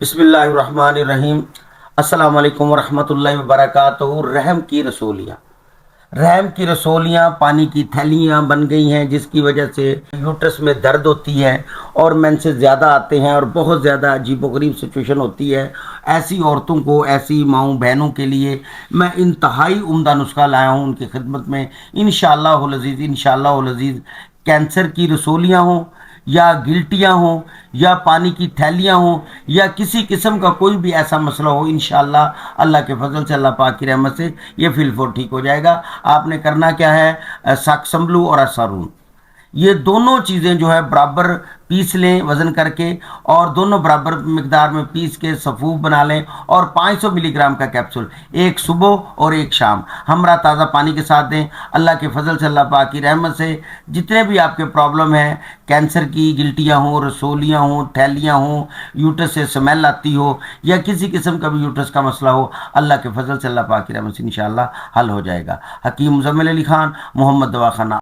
बिस्मिल्लाहिर्रहमानिर्रहीम। अस्सलाम वालेकुम वरहमतुल्लाहि वबरकातुहू। रहम की रसोलियाँ पानी की थैलियाँ बन गई हैं, जिसकी वजह से यूट्रस में दर्द होती है और मेंसेस ज़्यादा आते हैं और बहुत ज़्यादा अजीबोगरीब सिचुएशन होती है। ऐसी औरतों को, ऐसी माँओं बहनों के लिए मैं इंतहाई उम्दा नुस्खा लाया हूँ उनकी खिदमत में। इंशाअल्लाहुल अज़ीज़ कैंसर की रसोलियाँ हों या गिल्टियाँ हों या पानी की थैलियाँ हों या किसी किस्म का कोई भी ऐसा मसला हो, इंशाअल्लाह अल्लाह के फजल से, अल्लाह पाक की रहमत से ये फिलफोर ठीक हो जाएगा। आपने करना क्या है, साकसम्बलू और असारून, ये दोनों चीज़ें जो है बराबर पीस लें वज़न करके, और दोनों बराबर मिकदार में पीस के सफ़ूफ बना लें। और 500 मिलीग्राम का कैप्सूल एक सुबह और एक शाम हमरा ताज़ा पानी के साथ दें। अल्लाह के फजल से, अल्लाह पाक की रहमत से जितने भी आपके प्रॉब्लम हैं, कैंसर की गिल्टियाँ हों, रसोलियाँ हों, थैलियाँ हों, यूट्रस से स्मेल आती हो या किसी किस्म का भी यूट्रस का मसला हो, अल्लाह के फजल से, अल्लाह पाक की रहमत से इंशाअल्लाह हल हो जाएगा। हकीम मुज़म्मिल अली खान, मोहम्मद दवाखाना।